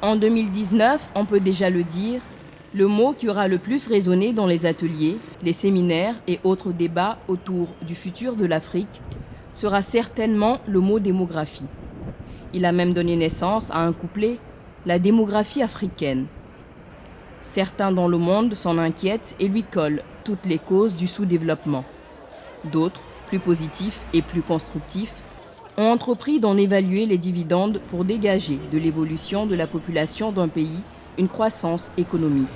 En 2019, on peut déjà le dire, le mot qui aura le plus résonné dans les ateliers, les séminaires et autres débats autour du futur de l'Afrique sera certainement le mot démographie. Il a même donné naissance à un couplet, la démographie africaine. Certains dans le monde s'en inquiètent et lui collent toutes les causes du sous-développement. D'autres, plus positifs et plus constructifs, ont entrepris d'en évaluer les dividendes pour dégager de l'évolution de la population d'un pays une croissance économique.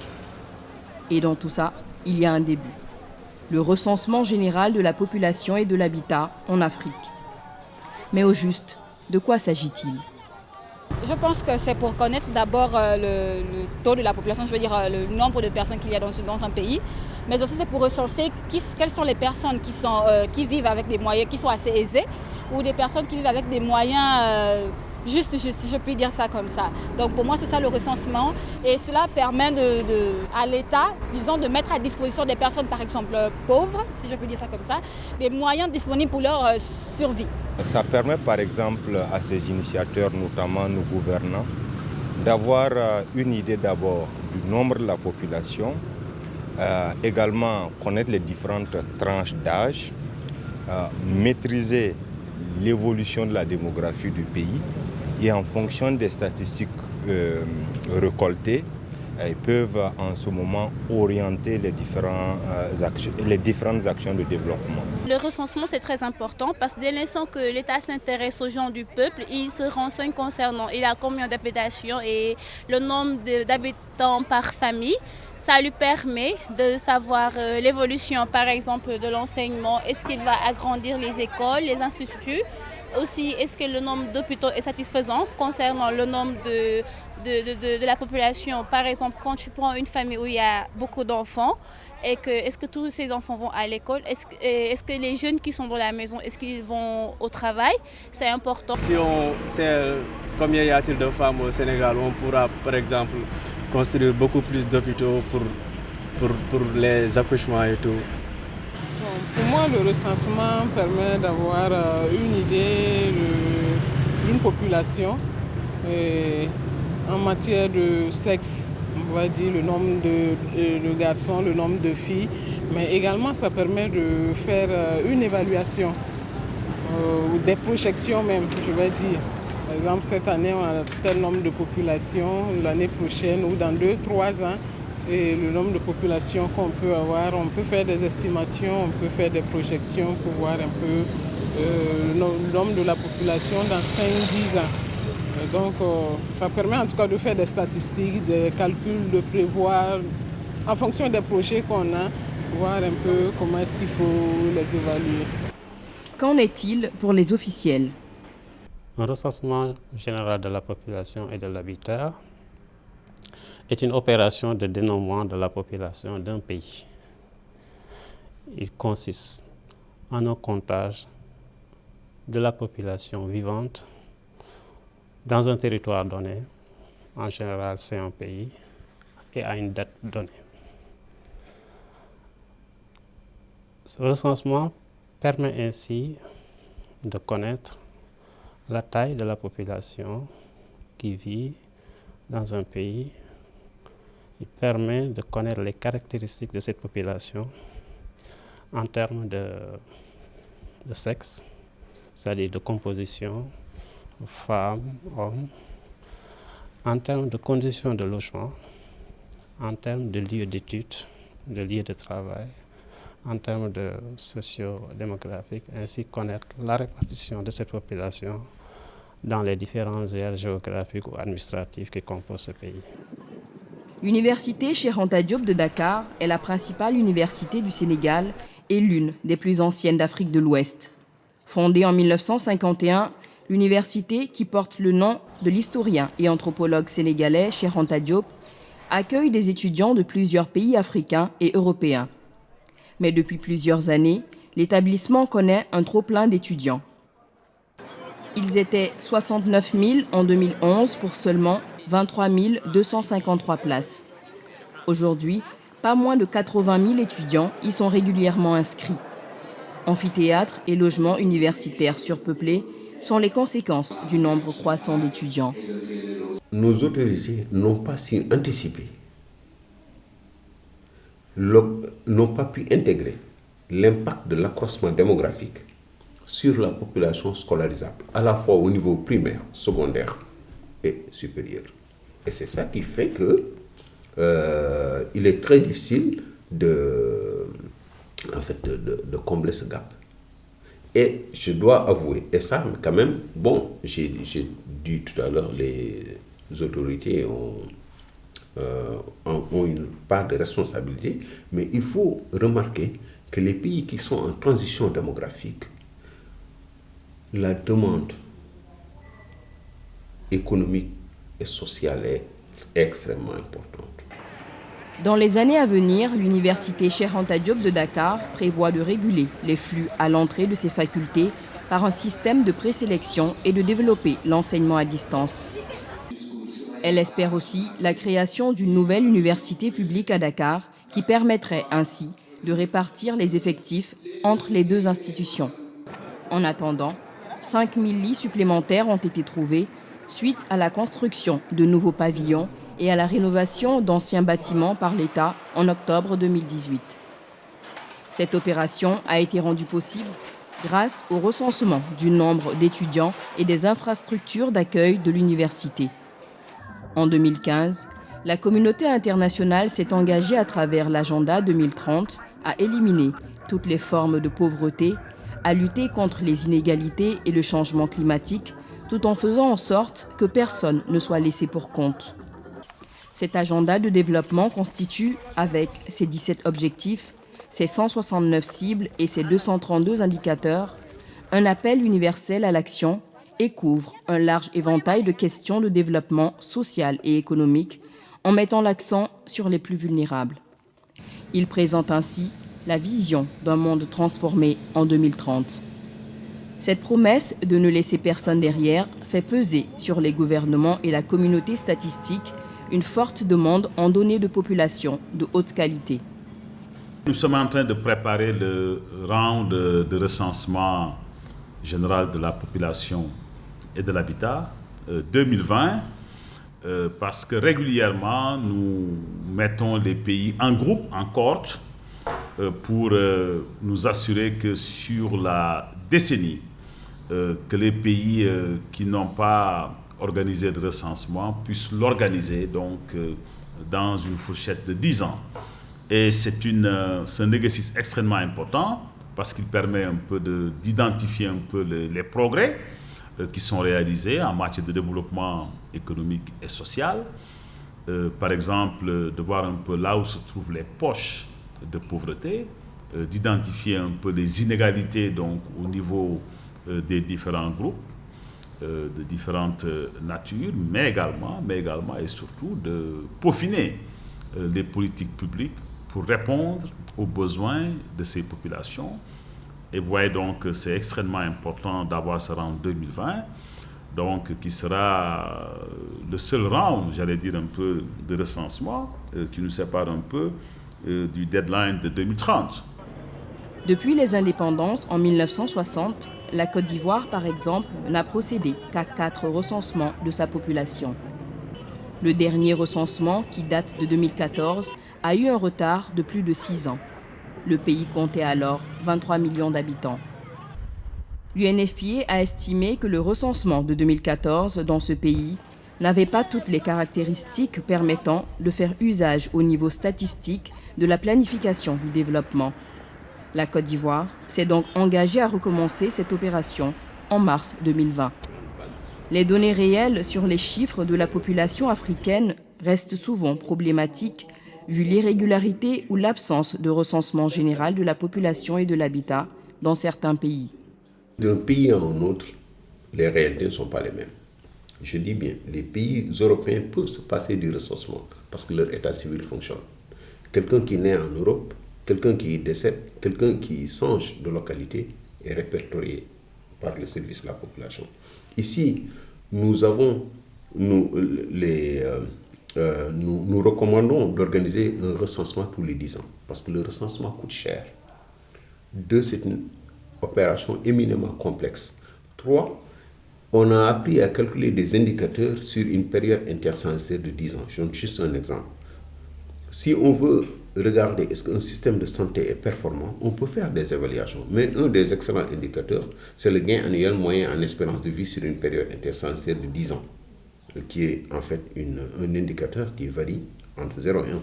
Et dans tout ça, il y a un début. Le recensement général de la population et de l'habitat en Afrique. Mais au juste, de quoi s'agit-il ? Je pense que c'est pour connaître d'abord le taux de la population, je veux dire le nombre de personnes qu'il y a dans un pays, mais aussi c'est pour recenser quelles sont les personnes qui vivent avec des moyens qui sont assez aisés ou des personnes qui vivent avec des moyens juste, si je puis dire ça comme ça. Donc pour moi c'est ça le recensement et cela permet à l'État, disons, de mettre à disposition des personnes par exemple pauvres, si je puis dire ça comme ça, des moyens disponibles pour leur survie. Ça permet par exemple à ces initiateurs, notamment nos gouvernants, d'avoir une idée d'abord du nombre de la population, également connaître les différentes tranches d'âge, maîtriser l'évolution de la démographie du pays et en fonction des statistiques récoltées, ils peuvent en ce moment orienter les différentes actions de développement. Le recensement c'est très important parce que dès l'instant que l'État s'intéresse aux gens du peuple, il se renseigne concernant il a combien d'habitations et le nombre d'habitants par famille. Ça lui permet de savoir l'évolution par exemple de l'enseignement, est-ce qu'il va agrandir les écoles, les instituts. Aussi, est-ce que le nombre d'hôpitaux est satisfaisant concernant le nombre de la population. Par exemple, quand tu prends une famille où il y a beaucoup d'enfants, est-ce que tous ces enfants vont à l'école? Est-ce que les jeunes qui sont dans la maison, est-ce qu'ils vont au travail? C'est important. Si on sait combien y a-t-il de femmes au Sénégal, on pourra par exemple construire beaucoup plus d'hôpitaux pour les accouchements et tout. Pour moi, le recensement permet d'avoir une idée d'une population en matière de sexe, on va dire le nombre de garçons, le nombre de filles, mais également ça permet de faire une évaluation ou des projections même, je vais dire. Par exemple, cette année, on a tel nombre de populations, l'année prochaine ou dans 2-3 ans. Et le nombre de populations qu'on peut avoir, on peut faire des estimations, on peut faire des projections pour voir un peu le nombre de la population dans 5-10 ans. Et donc ça permet en tout cas de faire des statistiques, des calculs, de prévoir en fonction des projets qu'on a, voir un peu comment est-ce qu'il faut les évaluer. Qu'en est-il pour les officiels ? Un recensement général de la population et de l'habitat est une opération de dénombrement de la population d'un pays. Il consiste en un comptage de la population vivante dans un territoire donné, en général c'est un pays, et à une date donnée. Ce recensement permet ainsi de connaître la taille de la population qui vit dans un pays. Il permet de connaître les caractéristiques de cette population en termes de sexe, c'est-à-dire de composition, femmes, hommes, en termes de conditions de logement, en termes de lieux d'études, de lieux de travail, en termes de socio-démographique, ainsi connaître la répartition de cette population dans les différentes aires géographiques ou administratives qui composent ce pays. L'université Cheikh Anta Diop de Dakar est la principale université du Sénégal et l'une des plus anciennes d'Afrique de l'Ouest. Fondée en 1951, l'université, qui porte le nom de l'historien et anthropologue sénégalais Cheikh Anta Diop, accueille des étudiants de plusieurs pays africains et européens. Mais depuis plusieurs années, l'établissement connaît un trop-plein d'étudiants. Ils étaient 69 000 en 2011 pour seulement 23 253 places. Aujourd'hui, pas moins de 80 000 étudiants y sont régulièrement inscrits. Amphithéâtres et logements universitaires surpeuplés sont les conséquences du nombre croissant d'étudiants. nos autorités n'ont pas su anticiper, n'ont pas pu intégrer l'impact de l'accroissement démographique sur la population scolarisable, à la fois au niveau primaire, secondaire et supérieur. Et c'est ça qui fait que il est très difficile de combler ce gap. Et je dois avouer, et ça quand même, bon, j'ai dit tout à l'heure, les autorités ont une part de responsabilité, mais il faut remarquer que les pays qui sont en transition démographique, la demande économique et sociale est extrêmement importante. Dans les années à venir, l'université Cheikh Anta Diop de Dakar prévoit de réguler les flux à l'entrée de ses facultés par un système de présélection et de développer l'enseignement à distance. Elle espère aussi la création d'une nouvelle université publique à Dakar qui permettrait ainsi de répartir les effectifs entre les deux institutions. En attendant, 5000 lits supplémentaires ont été trouvés suite à la construction de nouveaux pavillons et à la rénovation d'anciens bâtiments par l'État en octobre 2018. Cette opération a été rendue possible grâce au recensement du nombre d'étudiants et des infrastructures d'accueil de l'université. En 2015, la communauté internationale s'est engagée à travers l'agenda 2030 à éliminer toutes les formes de pauvreté, à lutter contre les inégalités et le changement climatique, tout en faisant en sorte que personne ne soit laissé pour compte. Cet agenda de développement constitue, avec ses 17 objectifs, ses 169 cibles et ses 232 indicateurs, un appel universel à l'action et couvre un large éventail de questions de développement social et économique en mettant l'accent sur les plus vulnérables. Il présente ainsi la vision d'un monde transformé en 2030. Cette promesse de ne laisser personne derrière fait peser sur les gouvernements et la communauté statistique une forte demande en données de population de haute qualité. Nous sommes en train de préparer le round de recensement général de la population et de l'habitat 2020 parce que régulièrement nous mettons les pays en groupe, en cohorte pour nous assurer que sur la décennie que les pays qui n'ont pas organisé de recensement puissent l'organiser donc dans une fourchette de 10 ans. Et c'est un exercice extrêmement important parce qu'il permet un peu d'identifier un peu les progrès qui sont réalisés en matière de développement économique et social. Par exemple, de voir un peu là où se trouvent les poches de pauvreté, d'identifier un peu les inégalités donc, au niveau des différents groupes, de différentes natures, mais également et surtout de peaufiner les politiques publiques pour répondre aux besoins de ces populations. Et vous voyez donc que c'est extrêmement important d'avoir ce round 2020, donc qui sera le seul round, j'allais dire un peu, de recensement qui nous sépare un peu du deadline de 2030. Depuis les indépendances en 1960, la Côte d'Ivoire, par exemple, n'a procédé qu'à 4 recensements de sa population. Le dernier recensement, qui date de 2014, a eu un retard de plus de 6 ans. Le pays comptait alors 23 millions d'habitants. L'UNFPA a estimé que le recensement de 2014 dans ce pays n'avait pas toutes les caractéristiques permettant de faire usage au niveau statistique de la planification du développement. La Côte d'Ivoire s'est donc engagée à recommencer cette opération en mars 2020. Les données réelles sur les chiffres de la population africaine restent souvent problématiques vu l'irrégularité ou l'absence de recensement général de la population et de l'habitat dans certains pays. D'un pays à un autre, les réalités ne sont pas les mêmes. Je dis bien, les pays européens peuvent se passer du recensement parce que leur état civil fonctionne. Quelqu'un qui naît en Europe, quelqu'un qui décède, quelqu'un qui change de localité est répertorié par le service de la population. Ici, nous recommandons d'organiser un recensement tous les 10 ans parce que le recensement coûte cher. 2, c'est une opération éminemment complexe. 3, On a appris à calculer des indicateurs sur une période intercensitaire de 10 ans. Je donne juste un exemple. Si on veut regarder est-ce qu'un système de santé est performant, on peut faire des évaluations. Mais un des excellents indicateurs, c'est le gain annuel moyen en espérance de vie sur une période intercensitaire de 10 ans, qui est en fait un indicateur qui varie entre 0 et 1.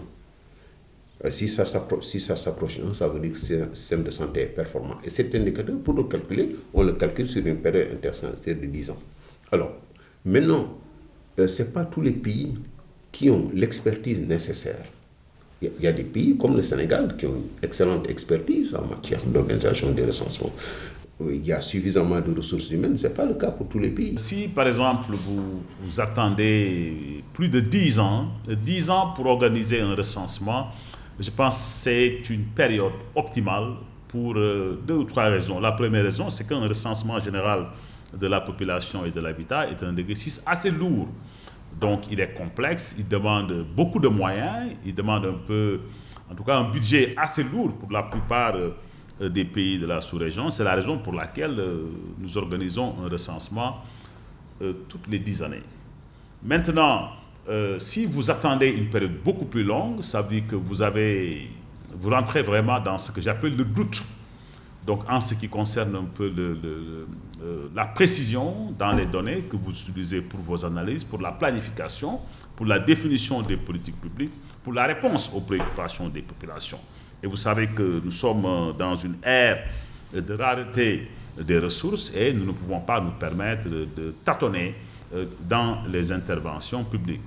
Si ça s'approche de 1, ça veut dire que le système de santé est performant. Et cet indicateur, pour le calculer, on le calcule sur une période intercensitaire de 10 ans. Alors, maintenant, ce n'est pas tous les pays qui ont l'expertise nécessaire. Il y a des pays comme le Sénégal qui ont une excellente expertise en matière d'organisation des recensements. Il y a suffisamment de ressources humaines, ce n'est pas le cas pour tous les pays. Si par exemple vous attendez plus de 10 ans pour organiser un recensement, je pense que c'est une période optimale pour 2 ou 3 raisons. La première raison, c'est qu'un recensement général de la population et de l'habitat est un exercice assez lourd. Donc il est complexe, il demande beaucoup de moyens, il demande un budget assez lourd pour la plupart des pays de la sous-région. C'est la raison pour laquelle nous organisons un recensement toutes les 10 années. Maintenant, si vous attendez une période beaucoup plus longue, ça veut dire que vous rentrez vraiment dans ce que j'appelle le doute. Donc en ce qui concerne un peu la précision dans les données que vous utilisez pour vos analyses, pour la planification, pour la définition des politiques publiques, pour la réponse aux préoccupations des populations. Et vous savez que nous sommes dans une ère de rareté des ressources et nous ne pouvons pas nous permettre de tâtonner dans les interventions publiques.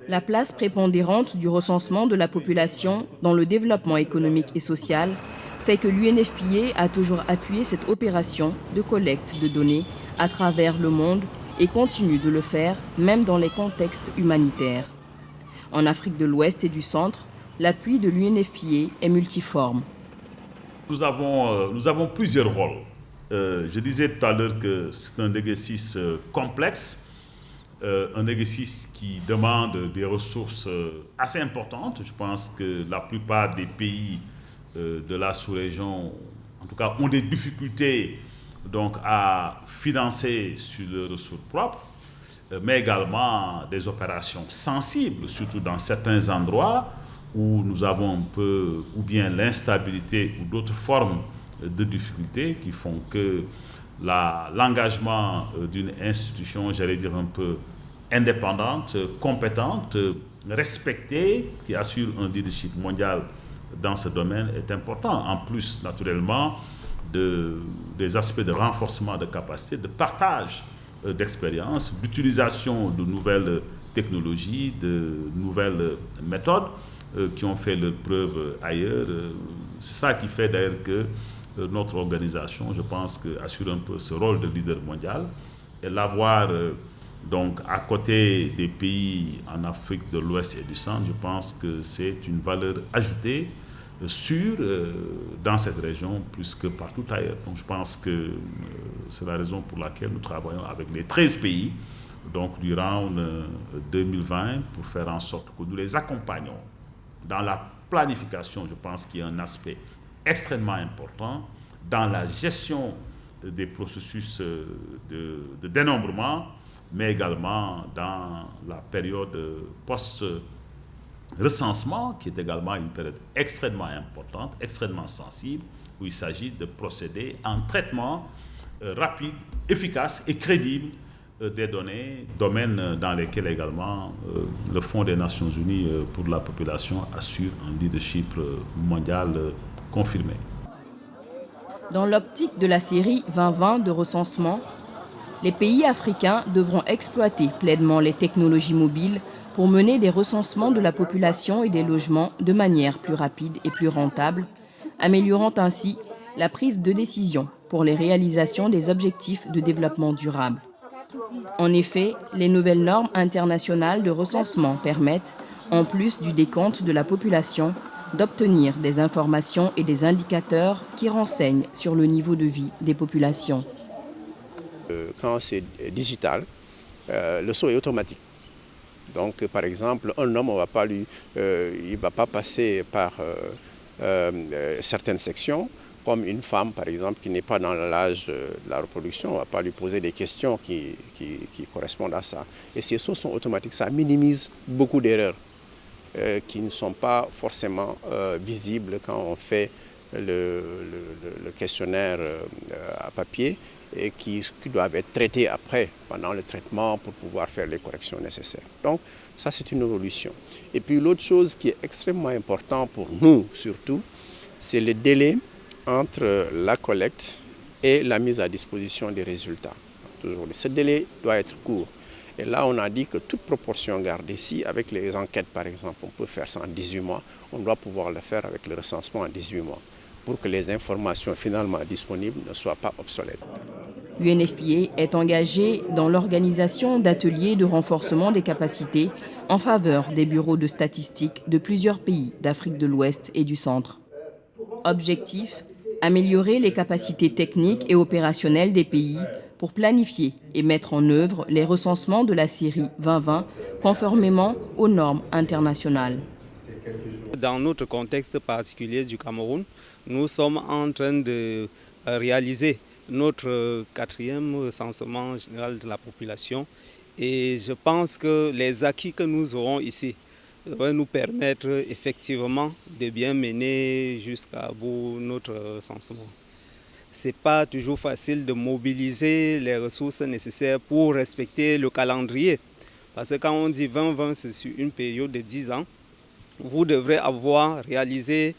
La place prépondérante du recensement de la population dans le développement économique et social fait que l'UNFPA a toujours appuyé cette opération de collecte de données à travers le monde et continue de le faire même dans les contextes humanitaires. En Afrique de l'Ouest et du Centre, l'appui de l'UNFPA est multiforme. Nous avons plusieurs rôles. Je disais tout à l'heure que c'est un exercice complexe, un exercice qui demande des ressources assez importantes. Je pense que la plupart des pays de la sous-région, en tout cas, ont des difficultés donc, à financer sur leurs ressources propres, mais également des opérations sensibles, surtout dans certains endroits où nous avons un peu ou bien l'instabilité ou d'autres formes de difficultés qui font que l'engagement d'une institution, j'allais dire un peu indépendante, compétente, respectée, qui assure un leadership mondial dans ce domaine est important. En plus, naturellement, des aspects de renforcement de capacité, de partage d'expériences, d'utilisation de nouvelles technologies, de nouvelles méthodes qui ont fait leurs preuves ailleurs. C'est ça qui fait d'ailleurs que notre organisation, je pense, assure un peu ce rôle de leader mondial. Et l'avoir donc à côté des pays en Afrique de l'Ouest et du Centre, je pense que c'est une valeur ajoutée sûre dans cette région plus que partout ailleurs. Donc je pense que c'est la raison pour laquelle nous travaillons avec les 13 pays donc durant 2020 pour faire en sorte que nous les accompagnons dans la planification. Je pense qu'il y a un aspect extrêmement important dans la gestion des processus de dénombrement, mais également dans la période post-recensement, qui est également une période extrêmement importante, extrêmement sensible, où il s'agit de procéder à un traitement rapide, efficace et crédible des données, domaines dans lesquels également le Fonds des Nations Unies pour la population assure un leadership mondial confirmé. Dans l'optique de la série 2020 de recensement, les pays africains devront exploiter pleinement les technologies mobiles pour mener des recensements de la population et des logements de manière plus rapide et plus rentable, améliorant ainsi la prise de décision pour les réalisations des objectifs de développement durable. En effet, les nouvelles normes internationales de recensement permettent, en plus du décompte de la population, d'obtenir des informations et des indicateurs qui renseignent sur le niveau de vie des populations. Quand c'est digital, le saut est automatique. Donc, par exemple, un homme, il ne va pas passer par certaines sections. comme une femme, par exemple, qui n'est pas dans l'âge de la reproduction, on ne va pas lui poser des questions qui correspondent à ça. Et ces sauts sont automatiques, ça minimise beaucoup d'erreurs qui ne sont pas forcément visibles quand on fait le questionnaire à papier et qui doivent être traités après, pendant le traitement, pour pouvoir faire les corrections nécessaires. Donc, ça, c'est une évolution. Et puis, l'autre chose qui est extrêmement importante pour nous, surtout, c'est le délai entre la collecte et la mise à disposition des résultats. Ce délai doit être court. Et là, on a dit que toute proportion gardée, si avec les enquêtes, par exemple, on peut faire ça en 18 mois, on doit pouvoir le faire avec le recensement en 18 mois, pour que les informations finalement disponibles ne soient pas obsolètes. L'UNFPA est engagé dans l'organisation d'ateliers de renforcement des capacités en faveur des bureaux de statistiques de plusieurs pays d'Afrique de l'Ouest et du Centre. Objectif, améliorer les capacités techniques et opérationnelles des pays pour planifier et mettre en œuvre les recensements de la série 2020 conformément aux normes internationales. Dans notre contexte particulier du Cameroun, nous sommes en train de réaliser notre 4e recensement général de la population et je pense que les acquis que nous aurons ici va nous permettre effectivement de bien mener jusqu'à bout notre recensement. Ce n'est pas toujours facile de mobiliser les ressources nécessaires pour respecter le calendrier. Parce que quand on dit 2020, c'est sur une période de 10 ans. Vous devrez avoir réalisé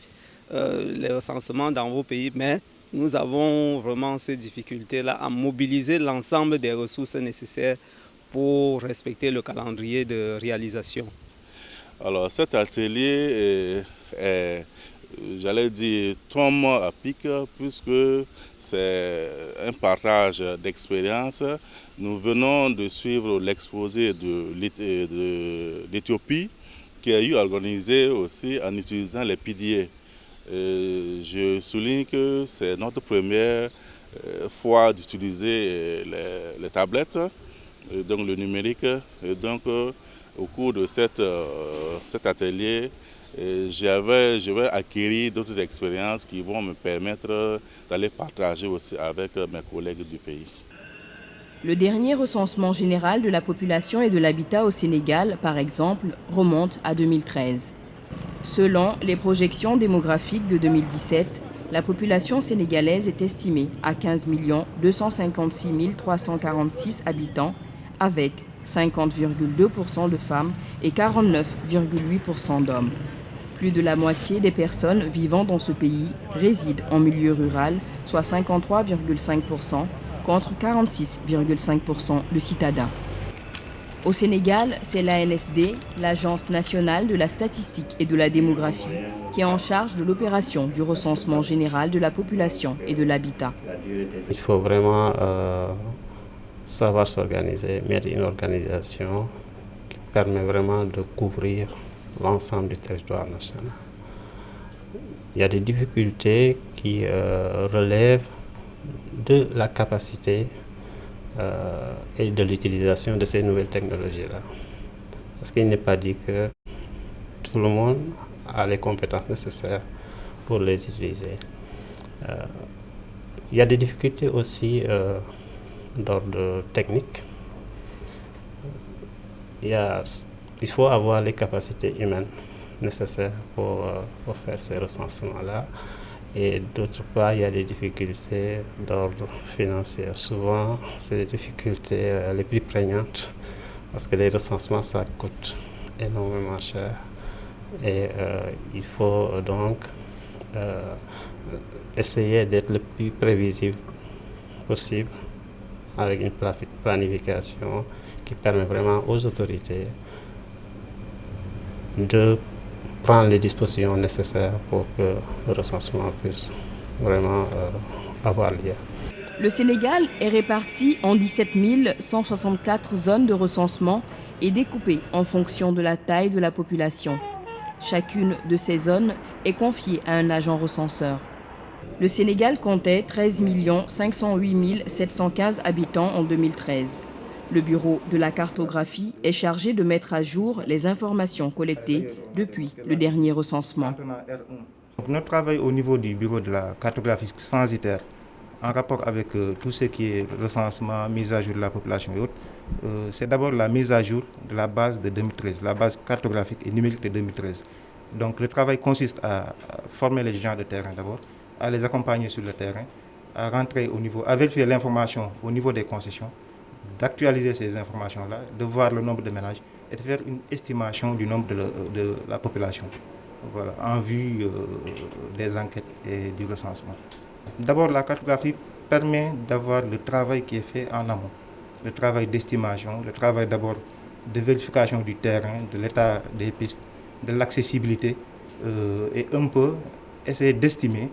les recensements dans vos pays, mais nous avons vraiment ces difficultés-là à mobiliser l'ensemble des ressources nécessaires pour respecter le calendrier de réalisation. Alors cet atelier est j'allais dire, tombe à pic, puisque c'est un partage d'expérience. Nous venons de suivre l'exposé d'Éthiopie, qui a eu organisé aussi en utilisant les PDA. Je souligne que c'est notre première fois d'utiliser les tablettes, donc le numérique. Et donc, au cours de cet atelier, je vais acquérir d'autres expériences qui vont me permettre d'aller partager aussi avec mes collègues du pays. Le dernier recensement général de la population et de l'habitat au Sénégal, par exemple, remonte à 2013. Selon les projections démographiques de 2017, la population sénégalaise est estimée à 15 256 346 habitants, avec 50,2% de femmes et 49,8% d'hommes. Plus de la moitié des personnes vivant dans ce pays résident en milieu rural, soit 53,5%, contre 46,5% de citadins. Au Sénégal, c'est l'ANSD, l'Agence nationale de la statistique et de la démographie, qui est en charge de l'opération du recensement général de la population et de l'habitat. Il faut vraiment savoir s'organiser, mettre une organisation qui permet vraiment de couvrir l'ensemble du territoire national. Il y a des difficultés qui relèvent de la capacité et de l'utilisation de ces nouvelles technologies-là. Parce qu'il n'est pas dit que tout le monde a les compétences nécessaires pour les utiliser. Il y a des difficultés aussi d'ordre technique. Il faut avoir les capacités humaines nécessaires pour faire ces recensements-là. Et d'autre part, il y a des difficultés d'ordre financier. Souvent, c'est les difficultés les plus prégnantes parce que les recensements, ça coûte énormément cher. Et il faut donc essayer d'être le plus prévisible possible avec une planification qui permet vraiment aux autorités de prendre les dispositions nécessaires pour que le recensement puisse vraiment avoir lieu. Le Sénégal est réparti en 17 164 zones de recensement et découpé en fonction de la taille de la population. Chacune de ces zones est confiée à un agent recenseur. Le Sénégal comptait 13 508 715 habitants en 2013. Le bureau de la cartographie est chargé de mettre à jour les informations collectées depuis le dernier recensement. Notre travail au niveau du bureau de la cartographie censitaire, en rapport avec tout ce qui est recensement, mise à jour de la population et autres, c'est d'abord la mise à jour de la base de 2013, la base cartographique et numérique de 2013. Donc le travail consiste à former les gens de terrain d'abord, à les accompagner sur le terrain, à rentrer au niveau, à vérifier l'information au niveau des concessions, d'actualiser ces informations-là, de voir le nombre de ménages et de faire une estimation du nombre de la population, voilà, en vue des enquêtes et du recensement. D'abord, la cartographie permet d'avoir le travail qui est fait en amont, le travail d'estimation, le travail d'abord de vérification du terrain, de l'état des pistes, de l'accessibilité et un peu essayer d'estimer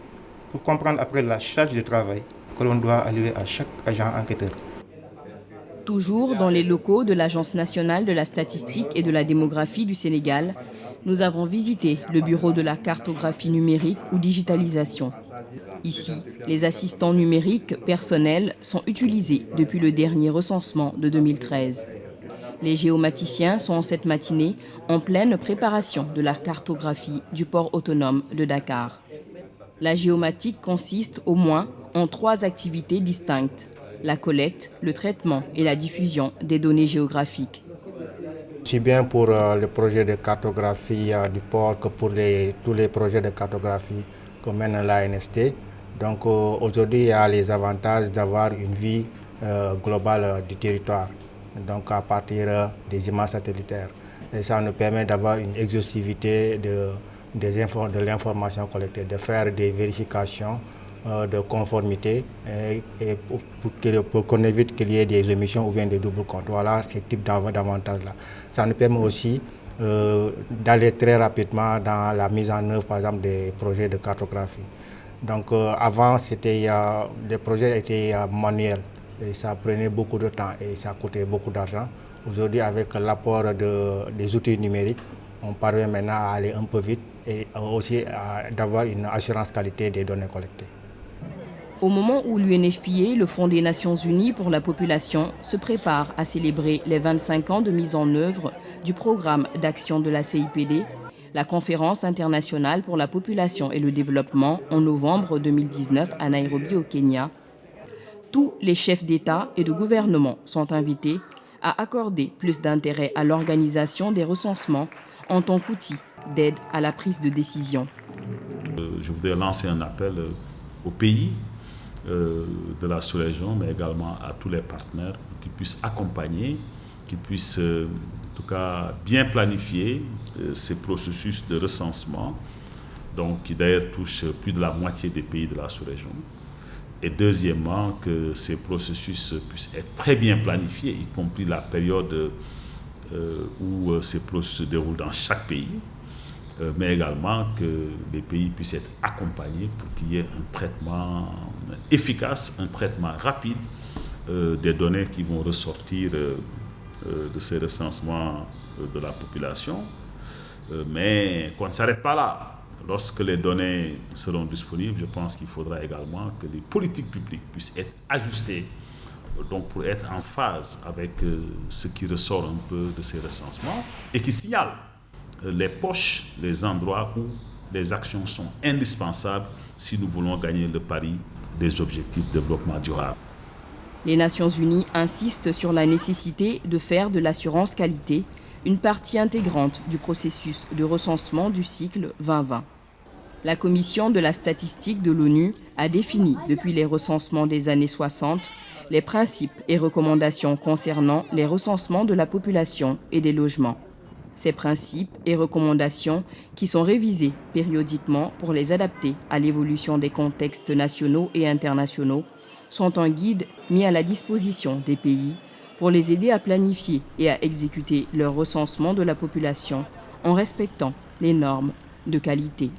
pour comprendre après la charge de travail que l'on doit allouer à chaque agent enquêteur. Toujours dans les locaux de l'Agence nationale de la statistique et de la démographie du Sénégal, nous avons visité le bureau de la cartographie numérique ou digitalisation. Ici, les assistants numériques personnels sont utilisés depuis le dernier recensement de 2013. Les géomaticiens sont cette matinée en pleine préparation de la cartographie du port autonome de Dakar. La géomatique consiste au moins en 3 activités distinctes: la collecte, le traitement et la diffusion des données géographiques. Aussi bien pour le projet de cartographie du port que pour tous les projets de cartographie que mène l'ANST. Donc aujourd'hui, il y a les avantages d'avoir une vue globale du territoire, donc à partir des images satellitaires. Et ça nous permet d'avoir une exhaustivité de l'information collectée, de faire des vérifications de conformité et pour qu'on évite qu'il y ait des omissions ou bien des doubles comptes. Voilà ce type d'avantages-là. Ça nous permet aussi d'aller très rapidement dans la mise en œuvre, par exemple, des projets de cartographie. Donc avant, les projets étaient manuels et ça prenait beaucoup de temps et ça coûtait beaucoup d'argent. Aujourd'hui, avec l'apport des outils numériques, on parvient maintenant à aller un peu vite et aussi d'avoir une assurance qualité des données collectées. Au moment où l'UNFPA, le Fonds des Nations Unies pour la population, se prépare à célébrer les 25 ans de mise en œuvre du programme d'action de la CIPD, la conférence internationale pour la population et le développement en novembre 2019 à Nairobi au Kenya, tous les chefs d'État et de gouvernement sont invités à accorder plus d'intérêt à l'organisation des recensements en tant qu'outil d'aide à la prise de décision. Je voudrais lancer un appel aux pays de la sous-région, mais également à tous les partenaires qui puissent accompagner, qui puissent en tout cas bien planifier ces processus de recensement, donc qui d'ailleurs touchent plus de la moitié des pays de la sous-région. Et deuxièmement, que ces processus puissent être très bien planifiés, y compris la période où ces processus se déroulent dans chaque pays, mais également que les pays puissent être accompagnés pour qu'il y ait un traitement efficace, un traitement rapide des données qui vont ressortir de ces recensements de la population, mais qu'on ne s'arrête pas là. Lorsque les données seront disponibles, je pense qu'il faudra également que les politiques publiques puissent être ajustées, donc pour être en phase avec ce qui ressort un peu de ces recensements et qui signalent les poches, les endroits où les actions sont indispensables si nous voulons gagner le pari des objectifs de développement durable. Les Nations Unies insistent sur la nécessité de faire de l'assurance qualité une partie intégrante du processus de recensement du cycle 2020. La Commission de la statistique de l'ONU a défini depuis les recensements des années 60 les principes et recommandations concernant les recensements de la population et des logements. Ces principes et recommandations, qui sont révisés périodiquement pour les adapter à l'évolution des contextes nationaux et internationaux, sont un guide mis à la disposition des pays pour les aider à planifier et à exécuter leur recensement de la population en respectant les normes de qualité.